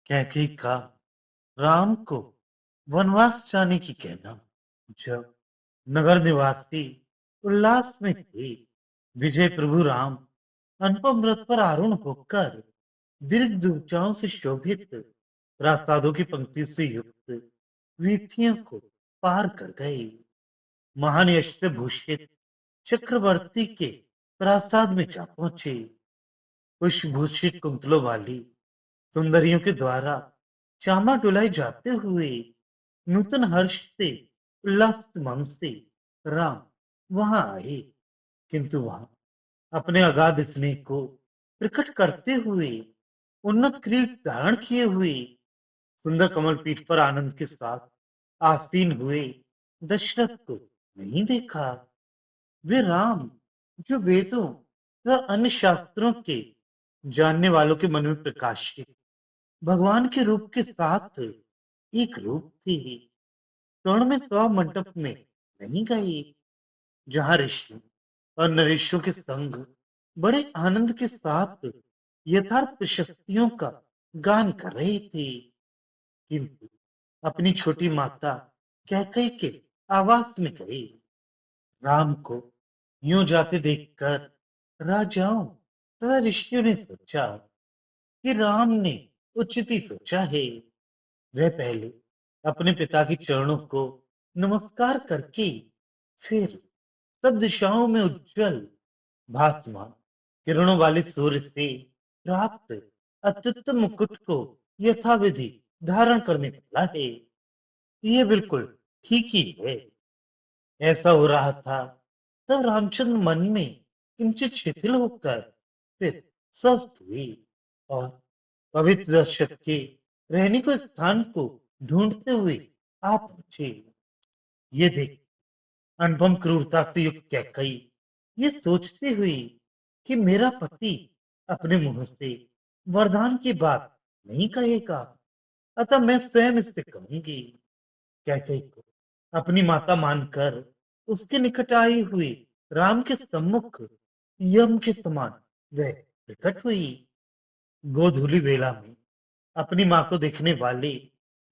कैकेयी का राम को वनवास जाने की कहना। जब नगर निवासी उल्लास में थे, विजय प्रभु राम अनुपम रथ पर आरूढ़ होकर दीर्घ दूचाओं से शोभित प्रासादों की पंक्ति से युक्त वीथियों को पार कर गए। महान यश से भूषित चक्रवर्ती के प्रासाद में जा पहुंचे। पुष्पभूषित कुंतलों वाली सुंदरियों के द्वारा चामा डुलाए जाते हुए नूतन हर्ष से उल्लास मन से राम वहां आए, किंतु वहां अपने अगाध स्नेह को प्रकट करते हुए उन्नत किरीट धारण किए हुए सुंदर कमल पीठ पर आनंद के साथ आसीन हुए दशरथ को नहीं देखा। वे राम जो वेदों तथा अन्य शास्त्रों के जानने वालों के मन में प्रकाशित भगवान के रूप के साथ एक रूप थे, स्वर्ण में सभा मंडप में नहीं गए, जहां ऋषि और नरेशों के संग बड़े आनंद के साथ यथार्थ प्रशस्तियों का गान कर रहे थे, किंतु अपनी छोटी माता कैकेयी के आवास में गए। राम को यूं जाते देखकर राजाओं तथा ऋषियों ने सोचा कि राम ने उचित ही सोचा है। वह पहले अपने पिता के चरणों को नमस्कार करके फिर सब दिशाओं में उज्जवल भासमान किरणों वाले सूर्य से प्राप्त अत्युत्तम मुकुट को यथाविधि धारण करने वाला है। ये बिल्कुल ठीक ही है। ऐसा हो रहा था तब रामचंद्र मन में किंचित शिथिल होकर फिर स्वस्थ हुए और पवित्र दशरथ के रहने को स्थान को ढूंढते हुए आप पहुंचे। ये देख अनुपम क्रूरता से युक्त कैकेयी ये सोचती हुई कि मेरा पति अपने मुंह से वरदान की बात नहीं कहेगा, अतः मैं स्वयं इससे कहूंगी। कैकेयी को अपनी माता मानकर उसके निकट आई हुई राम के सम्मुख यम के समान वह प्रकट हुई। गोधूली वेला में अपनी मां को देखने वाले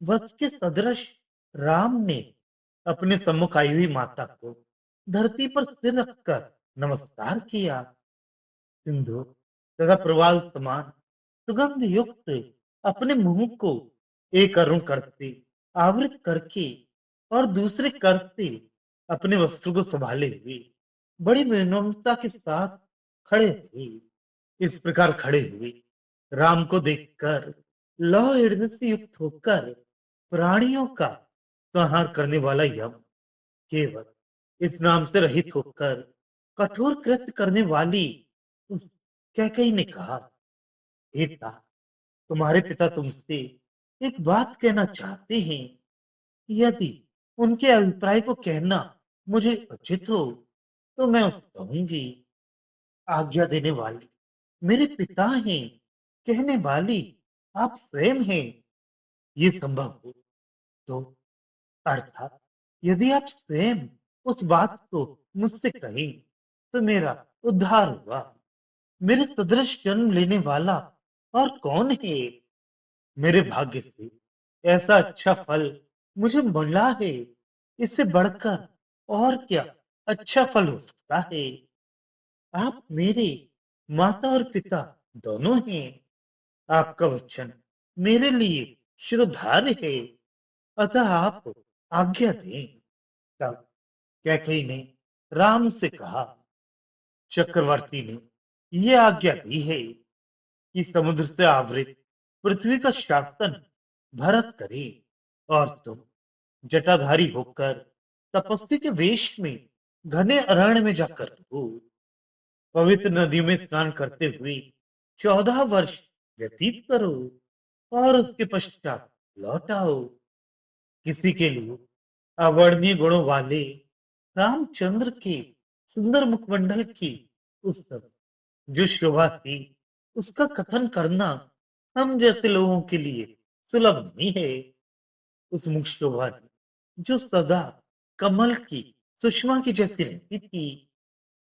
वत्स के सदृश राम ने अपने सम्मुख आई हुई माता को धरती पर सिर रखकर नमस्कार किया। सिंधु तथा प्रवाल समान सुगंध युक्त अपने मुंह को एक अरुण कर से आवृत करके और दूसरे कर से अपने वस्त्र को संभाले हुए बड़ी विनम्रता के साथ खड़े हुए। इस प्रकार खड़े हुए राम को देखकर लौ हृदय से युक्त होकर प्राणियों का संहार करने वाला यम केवल इस नाम से रहित होकर कठोर कृत्य करने वाली उस कैकेयी ने कहा, पिता, तुम्हारे पिता तुमसे एक बात कहना चाहते हैं। यदि उनके अभिप्राय को कहना मुझे उचित हो तो मैं उसे कहूंगी। आज्ञा देने वाली मेरे पिता हैं, कहने वाली आप स्वयं हैं। ये संभव हो तो अर्थात यदि आप स्वयं उस बात को मुझसे कहें तो मेरा उद्धार हुआ। मेरे सदृश जन्म लेने वाला और कौन है? मेरे भाग्य से ऐसा अच्छा फल मुझे मिला है, इससे बढ़कर और क्या अच्छा फल हो सकता है? आप मेरे माता और पिता दोनों हैं। आपका वचन मेरे लिए शिरोधार्य है, अतः आप आज्ञा दें। तब कैकेयी ने राम से कहा, चक्रवर्ती ने यह आज्ञा दी है कि समुद्र से आवृत पृथ्वी का शासन भरत करे और तुम जटाधारी होकर तपस्वी के वेश में घने अरण्य में जाकर रहो। पवित्र नदी में स्नान करते हुए 14 वर्ष व्यतीत करो और उसके पश्चात लौट आओ। किसी के लिए अवर्णनीय गुणों वाले रामचंद्र के सुंदर मुखमंडल की उस सब जो शोभा थी उसका कथन करना हम जैसे लोगों के लिए सुलभ नहीं है। उस मुख शोभा ने जो सदा कमल की सुषमा की जैसी रहती थी।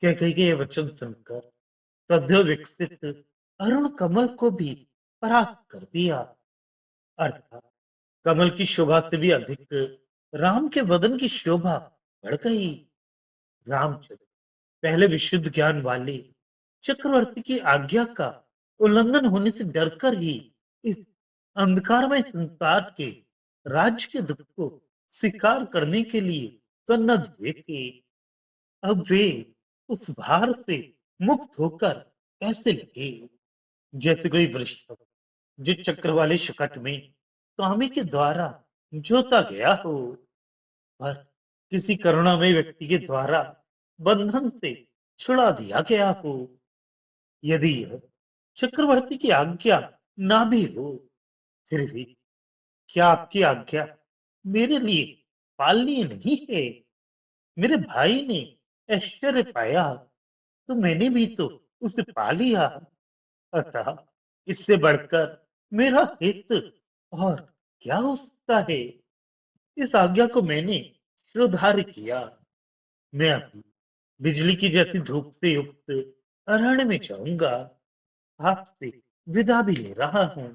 कैकेयी के ये वचन सुनकर सद्यो विकसित अरुण कमल को भी परास्त कर दिया। अर्थात कमल की शोभा से भी अधिक राम के वदन की शोभा बढ़ गई। रामचंद्र पहले विशुद्ध ज्ञान वाले चक्रवर्ती की आज्ञा का उल्लंघन होने से डरकर ही इस अंधकारमय संसार के राज्य के दुख को स्वीकार करने के लिए सन्नद्ध हुए थे। अब वे उस भार से मुक्त होकर ऐसे लगे जैसे कोई वृषभ जो चक्र वाले शकट में स्वामी के द्वारा जोता गया हो, पर किसी करुणामय व्यक्ति के द्वारा बंधन से छुड़ा दिया गया हो। यदि यह चक्रवर्ती की आज्ञा ना भी हो, फिर भी क्या आपकी आज्ञा मेरे लिए पालनीय नहीं है? मेरे भाई ने ऐश्वर्य पाया तो मैंने भी तो उसे पा लिया। अतः इससे बढ़कर मेरा हित और क्या हो सकता है? इस आज्ञा को मैंने शिरोधार्य किया। मैं अभी बिजली की जैसी धूप से युक्त अरण्य में जाऊंगा। आपसे विदा भी ले रहा हूँ।